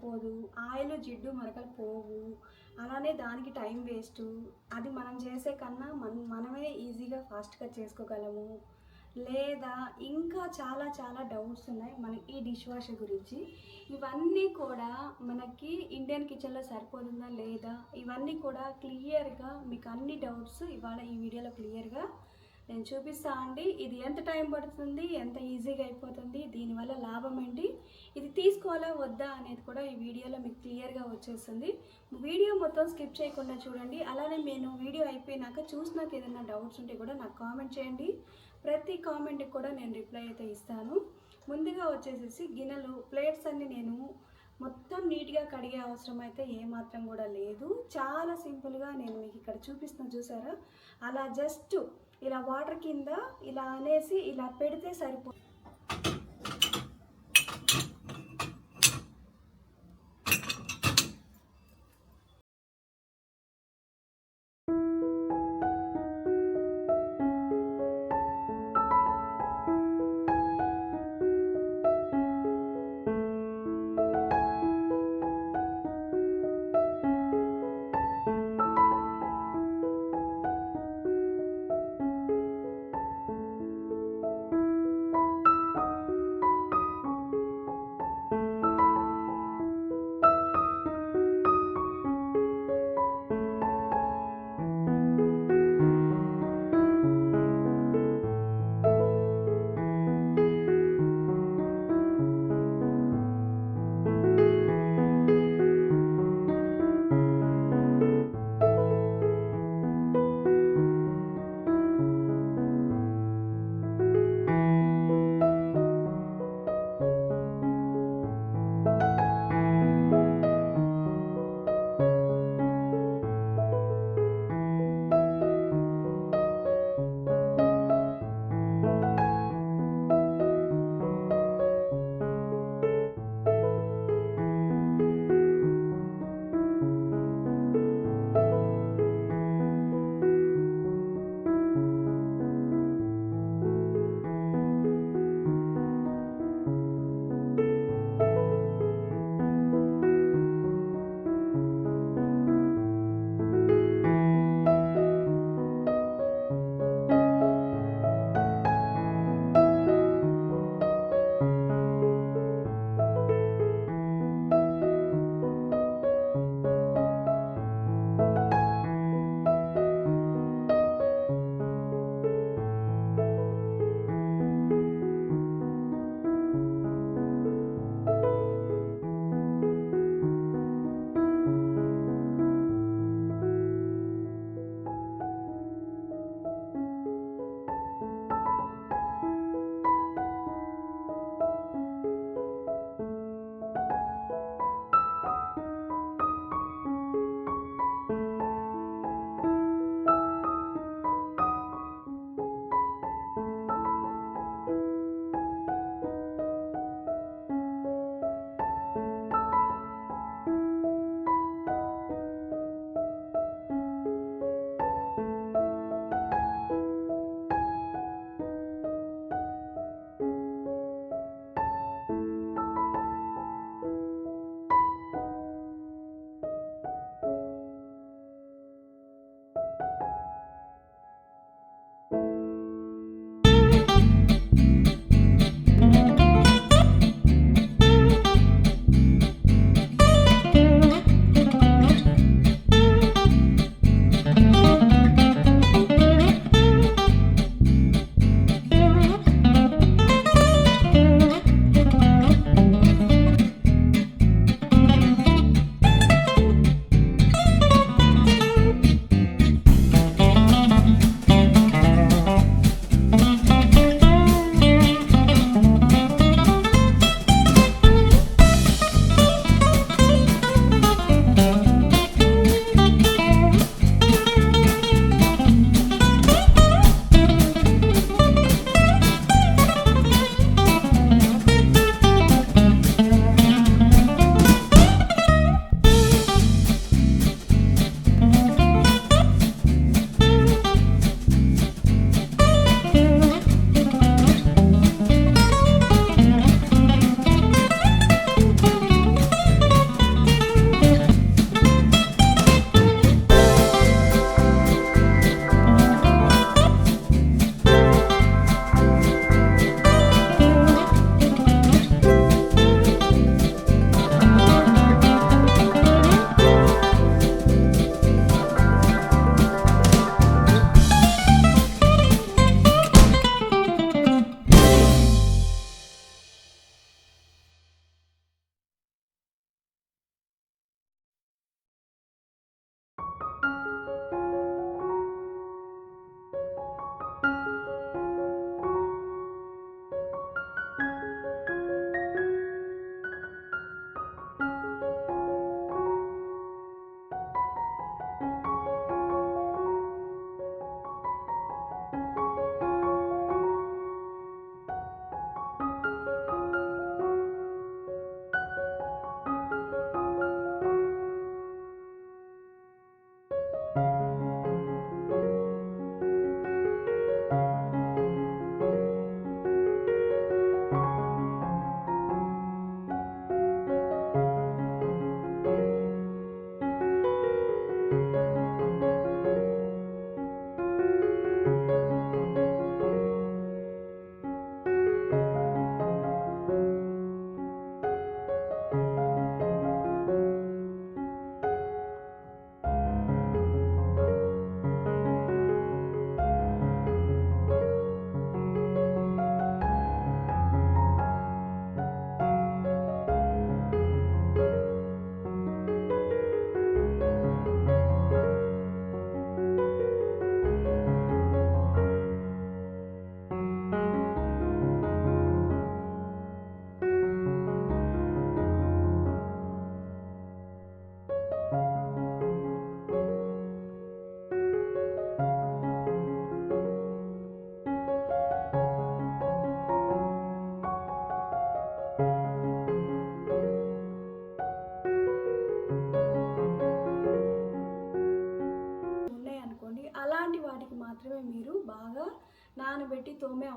సరిపోదు, ఆయిల్ జిడ్డు మరకలు పోవు, అలానే దానికి టైం వేస్టు. అది మనం చేసే కన్నా మనమే ఈజీగా ఫాస్ట్గా చేసుకోగలము. లేదా ఇంకా చాలా చాలా డౌట్స్ ఉన్నాయి మనకి ఈ డిష్ వాషర్ గురించి. ఇవన్నీ కూడా మనకి ఇండియన్ కిచెన్లో సరిపోతుందా లేదా, ఇవన్నీ కూడా క్లియర్గా మీకు అన్ని డౌట్స్ ఇవాళ ఈ వీడియోలో క్లియర్గా నేను చూపిస్తా అండి. ఇది ఎంత టైం పడుతుంది, ఎంత ఈజీగా అయిపోతుంది, దీనివల్ల లాభం ఏంటి, ఇది తీసుకోవాలా వద్దా అనేది కూడా ఈ వీడియోలో మీకు క్లియర్గా వచ్చేస్తుంది. వీడియో మొత్తం స్కిప్ చేయకుండా చూడండి. అలానే నేను వీడియో అయిపోయినాక చూసినాక ఏదైనా డౌట్స్ ఉంటే కూడా నాకు కామెంట్ చేయండి. ప్రతి కామెంట్కి కూడా నేను రిప్లై అయితే ఇస్తాను. ముందుగా వచ్చేసేసి గిన్నెలు, ప్లేట్స్ అన్నీ నేను మొత్తం నీట్గా కడిగే అవసరం అయితే ఏమాత్రం కూడా లేదు. చాలా సింపుల్గా నేను మీకు ఇక్కడ చూపిస్తాను చూసారా, అలా జస్ట్ ఇలా వాటర్ కింద ఇలా అనేసి ఇలా పెడితే సరిపోతుంది.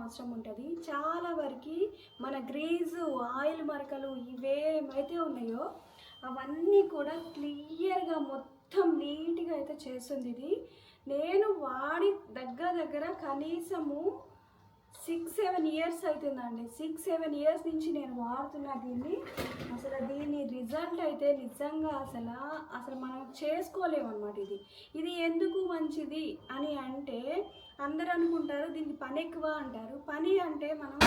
అవసరం ఉంటుంది. చాలా వరకు మన గ్రీజు ఆయిల్ మరకలు ఇవేమైతే ఉన్నాయో అవన్నీ కూడా క్లియర్గా మొత్తం నీట్గా అయితే చేస్తుంది ఇది. నేను వాడి దగ్గర కనీసము 6-7 ఇయర్స్ అవుతుందండి. 6-7 ఇయర్స్ నుంచి నేను వాడుతున్నా దీన్ని. అసలు దీని రిజల్ట్ అయితే నిజంగా అసలు మనం చేసుకోలేము అనమాట. ఇది ఎందుకు మంచిది అని అంటే అందరూ అనుకుంటారు దీనికి పని ఎక్కువ అంటారు. పని అంటే మనం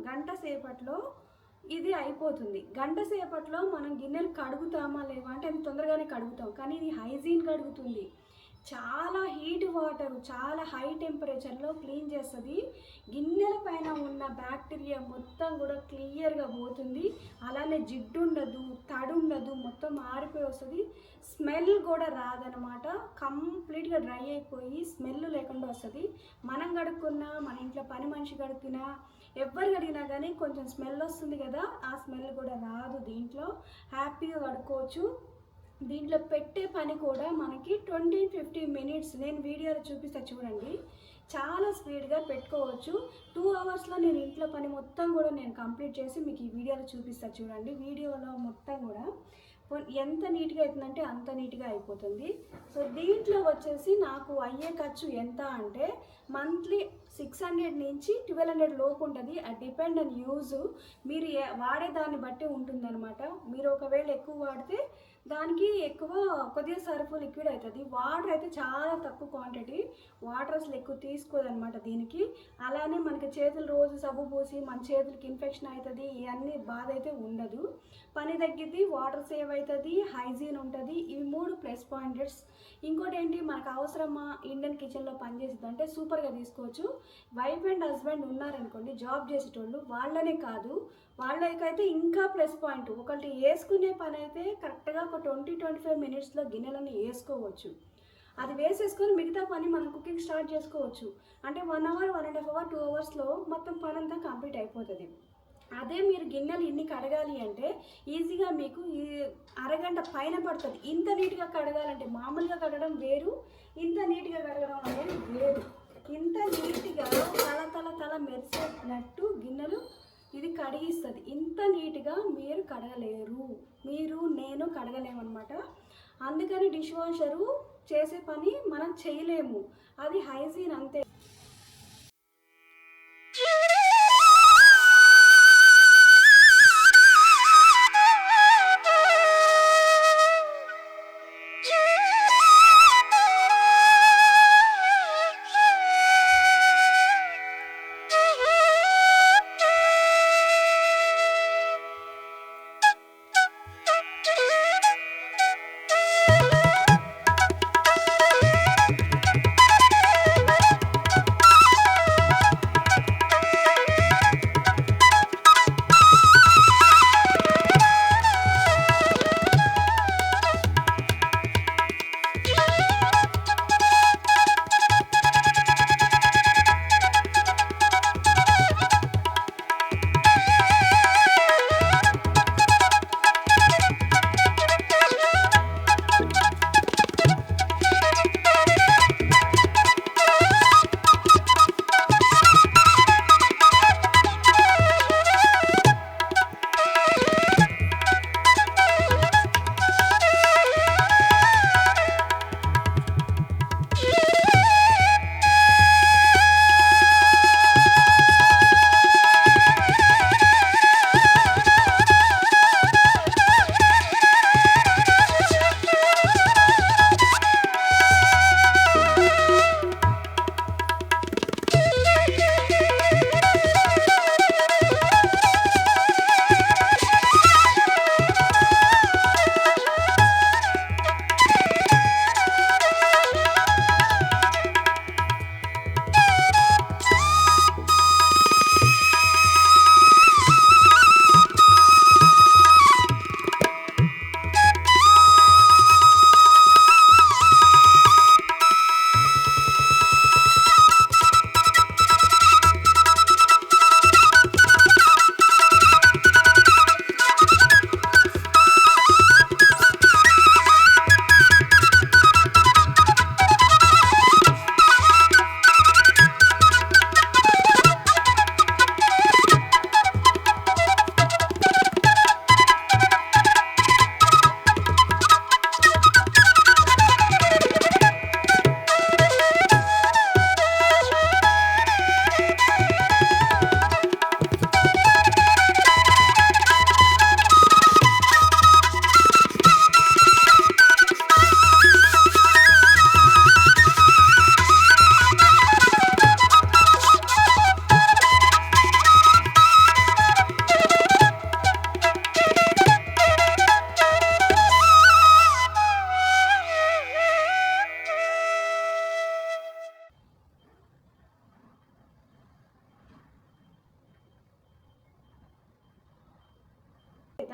గంట సేపట్లో ఇది అయిపోతుంది. గంట సేపట్లో మనం గిన్నెలు కడుగుతామా లేవా అంటే అది తొందరగానే కడుగుతాం, కానీ ఇది హైజీన్ కడుగుతుంది. చాలా హీట్ వాటర్, చాలా హై టెంపరేచర్లో క్లీన్ చేస్తుంది. గిన్నెల పైన ఉన్న బ్యాక్టీరియా మొత్తం కూడా క్లియర్గా పోతుంది. అలానే జిడ్డు ఉండదు, తడి ఉండదు, మొత్తం ఆరిపోయి వస్తుంది. స్మెల్ కూడా రాదనమాట. కంప్లీట్గా డ్రై అయిపోయి స్మెల్ లేకుండా వస్తుంది. మనం కడుక్కున్నా, మన ఇంట్లో పని మనిషి కడుక్కున్నా, ఎవరు కడిగినా కానీ కొంచెం స్మెల్ వస్తుంది కదా, ఆ స్మెల్ కూడా రాదు. దీంట్లో హ్యాపీగా కడుక్కోవచ్చు. దీంట్లో పెట్టే పని కూడా మనకి 20-50 మినిట్స్, నేను వీడియోలో చూపిస్తా చూడండి, చాలా స్పీడ్గా పెట్టుకోవచ్చు. 2 అవర్స్లో నేను ఇంట్లో పని మొత్తం కూడా నేను కంప్లీట్ చేసి మీకు ఈ వీడియోలో చూపిస్తా చూడండి. వీడియోలో మొత్తం కూడా ఎంత నీట్గా అవుతుందంటే అంత నీట్గా అయిపోతుంది. సో దీంట్లో వచ్చేసి నాకు అయ్యే ఖర్చు ఎంత అంటే మంత్లీ 600 నుంచి 1200 లోపు ఉంటుంది. అది డిపెండ్ ఆన్ యూజ్, మీరు వాడే దాన్ని బట్టి ఉంటుందన్నమాట. మీరు ఒకవేళ ఎక్కువ వాడితే దానికి ఎక్కువ కొద్దిగా సర్ఫ్ లిక్విడ్ అవుతుంది. వాటర్ అయితే చాలా తక్కువ క్వాంటిటీ, వాటర్ అసలు ఎక్కువ తీసుకోదన్నమాట దీనికి. అలానే మనకి చేతులు రోజు సబ్బు పూసి మన చేతులకి ఇన్ఫెక్షన్ అవుతుంది, ఇవన్నీ బాధ అయితే ఉండదు. పని తగ్గిద్ది, వాటర్ సేవ్ అవుతుంది, హైజీన్ ఉంటుంది. ఇవి 3 ప్లస్ పాయింట్స్. ఇంకోటి ఏంటి, మనకు అవసరమా ఇండియన్ కిచెన్లో పనిచేసేది అంటే సూపర్గా తీసుకోవచ్చు. వైఫ్ అండ్ హస్బెండ్ ఉన్నారనుకోండి, జాబ్ చేసేటోళ్ళు, వాళ్ళనే కాదు, వాళ్ళకైతే ఇంకా ప్లస్ పాయింట్. ఒకటి వేసుకునే పని అయితే కరెక్ట్గా ఒక 20-25 మినిట్స్లో గిన్నెలను వేసుకోవచ్చు. అది వేసేసుకొని మిగతా పని మనం కుకింగ్ స్టార్ట్ చేసుకోవచ్చు. అంటే 1 అవర్, 1.5 అవర్, 2 అవర్స్లో మొత్తం పని అంతా కంప్లీట్ అయిపోతుంది. అదే మీరు గిన్నెలు ఇన్ని కడగాలి అంటే ఈజీగా మీకు ఈ అరగంట పైన పడుతుంది. ఇంత నీట్గా కడగాలంటే మామూలుగా కడగడం వేరు, ఇంత నీట్గా కడగడం అనేది వేరు. ఇంత నీట్గా తల మెరిసేటట్టు గిన్నెలు ఇది కడిగిస్తుంది. ఇంత నీట్గా మీరు కడగలేరు, నేను కడగలేమన్నమాట. అందుకని డిష్ వాషరు చేసే పని మనం చేయలేము, అది హైజీన్ అంతే.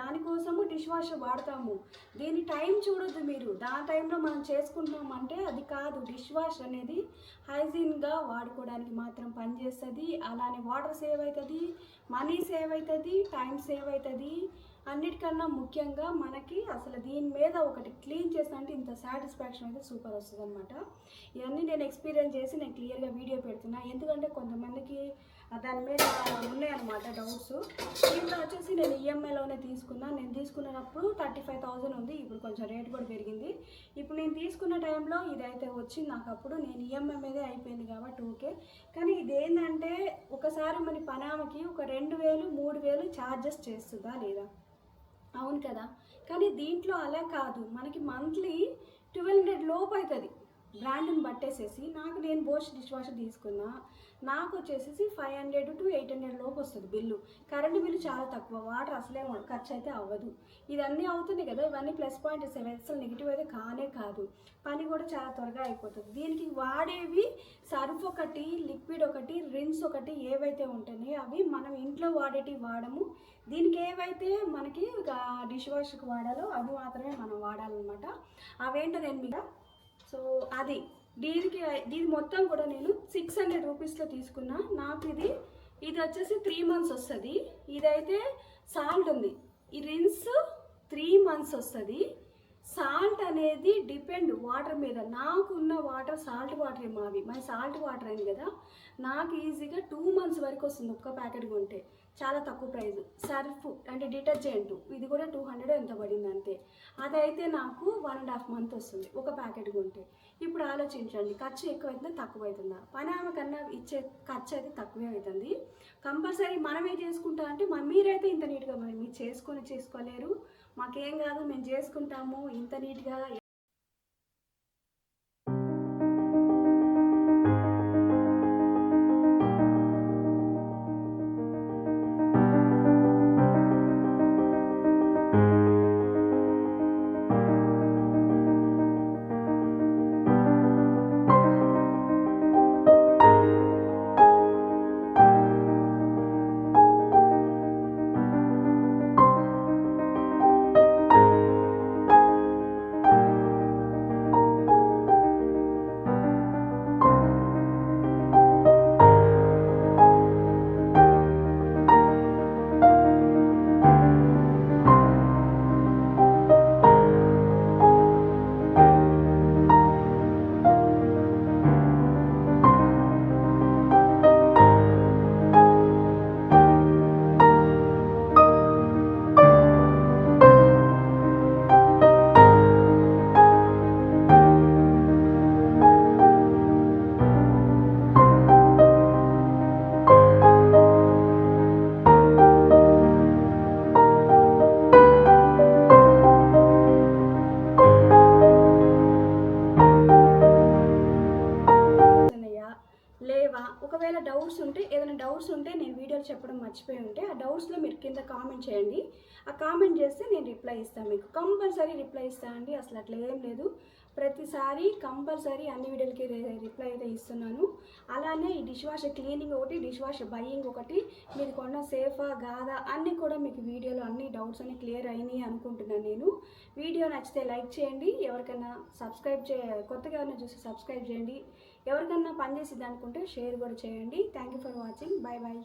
దానికోసము డిష్ వాషర్ వాడతాము. దీని టైం చూడొద్దు మీరు, దాని టైంలో మనం చేసుకుంటున్నామంటే అది కాదు. డిష్ వాష్ అనేది హైజీన్గా వాడుకోవడానికి మాత్రం పనిచేస్తుంది. అలానే వాటర్ సేవ్ అవుతుంది, మనీ సేవ్ అవుతుంది, టైం సేవ్ అవుతుంది. అన్నిటికన్నా ముఖ్యంగా మనకి అసలు దీని మీద ఒకటి క్లీన్ చేసినంటే ఇంత సాటిస్ఫాక్షన్ అయితే సూపర్ వస్తుంది అనమాట. ఇవన్నీ నేను ఎక్స్పీరియన్స్ చేసి నేను క్లియర్గా వీడియో పెడుతున్నా, ఎందుకంటే కొంతమందికి దాని మీద ఉన్నాయన్నమాట డౌట్స్. దీంట్లో వచ్చేసి నేను ఈఎంఐలోనే తీసుకున్నా. నేను తీసుకున్నప్పుడు 35,000 ఉంది, ఇప్పుడు కొంచెం రేట్ కూడా పెరిగింది. ఇప్పుడు నేను తీసుకున్న టైంలో ఇదైతే వచ్చింది నాకు. అప్పుడు నేను ఈఎంఐ మీదే అయిపోయింది కాబట్టి ఓకే. కానీ ఇదేంటంటే ఒకసారి మన పనామకి ఒక 2,000 3,000 ఛార్జెస్ చేస్తుందా లేదా? అవును కదా. కానీ దీంట్లో అలా కాదు, మనకి మంత్లీ 1200 లోపు అవుతుంది బ్రాండ్ని బట్టేసేసి. నేను బోష్ డిష్ వాషర్ తీసుకున్నా, నాకు వచ్చేసి 500 to 800 లోపు వస్తుంది బిల్లు. కరెంటు బిల్లు చాలా తక్కువ, వాటర్ అసలే ఖర్చు అయితే అవ్వదు. ఇదన్నీ అవుతుంది కదా, ఇవన్నీ ప్లస్ పాయింట్స్, అసలు నెగిటివ్ అయితే కానే కాదు. పని కూడా చాలా త్వరగా అయిపోతుంది. దీనికి వాడేవి సర్ఫ్ ఒకటి, లిక్విడ్ ఒకటి, రిన్స్ ఒకటి ఏవైతే ఉంటాయో అవి మనం ఇంట్లో వాడేటివి వాడము. దీనికి ఏవైతే మనకి డిష్ వాషర్కి వాడాలో అవి మాత్రమే మనం వాడాలన్నమాట. అవేంటో నేను మీకు అది దీని మొత్తం కూడా నేను 600 రూపీస్లో తీసుకున్నా. నాకు ఇది వచ్చేసి 3 months వస్తుంది. ఇదైతే సాల్ట్ ఉంది, ఈ రిన్స్ 3 months వస్తుంది. సాల్ట్ అనేది డిపెండ్ వాటర్ మీద. నాకున్న వాటర్ సాల్ట్ వాటర్ మావి సాల్ట్ వాటర్ అయింది కదా, నాకు ఈజీగా 2 months వరకు వస్తుంది ఒక్క ప్యాకెట్ కొంటే. చాలా తక్కువ ప్రైస్. సర్ఫ్ అంటే డిటర్జెంట్ ఇది కూడా 200 ఎంత పడింది అంతే. అదైతే నాకు 1.5 మంత్ వస్తుంది ఒక ప్యాకెట్ కొంటే. ఇప్పుడు ఆలోచించండి, ఖర్చు ఎక్కువ అవుతుందా తక్కువ అవుతుందా? పని ఆమె కన్నా ఇచ్చే ఖర్చు అయితే తక్కువే అవుతుంది. కంపల్సరీ మనమే చేసుకుంటా అంటే మీరైతే ఇంత నీట్గా మరి మీరు చేసుకోలేరు. మాకేం కాదు, మేము చేసుకుంటాము ఇంత నీట్గా. లేవా? ఒకవేళ ఏదైనా డౌట్స్ ఉంటే నేను వీడియోలో చెప్పడం మర్చిపోయి ఉంటే ఆ డౌట్స్లో మీరు కింద కామెంట్ చేయండి. ఆ కామెంట్ చేస్తే నేను రిప్లై ఇస్తాను, మీకు కంపల్సరీ రిప్లై ఇస్తాను అండి. అసలు అట్లా ఏం లేదు, ప్రతిసారి కంపల్సరీ అన్ని వీడియోలకి రిప్లై అయితే ఇస్తున్నాను. అలానే ఈ డిష్ వాషర్ క్లీనింగ్ ఒకటి, డిష్ వాషర్ బయ్యింగ్ ఒకటి, మీరు కొన్న సేఫా కాదా అన్నీ కూడా మీకు వీడియోలో అన్ని డౌట్స్ అన్ని క్లియర్ అయినాయి అనుకుంటున్నాను నేను. వీడియో నచ్చితే లైక్ చేయండి, ఎవరికైనా కొత్తగా ఎవరైనా చూసి సబ్స్క్రైబ్ చేయండి, ఎవరికన్నా పనిచేసిద్ది అనుకుంటే షేర్ కూడా చేయండి. Thank you for watching. Bye bye.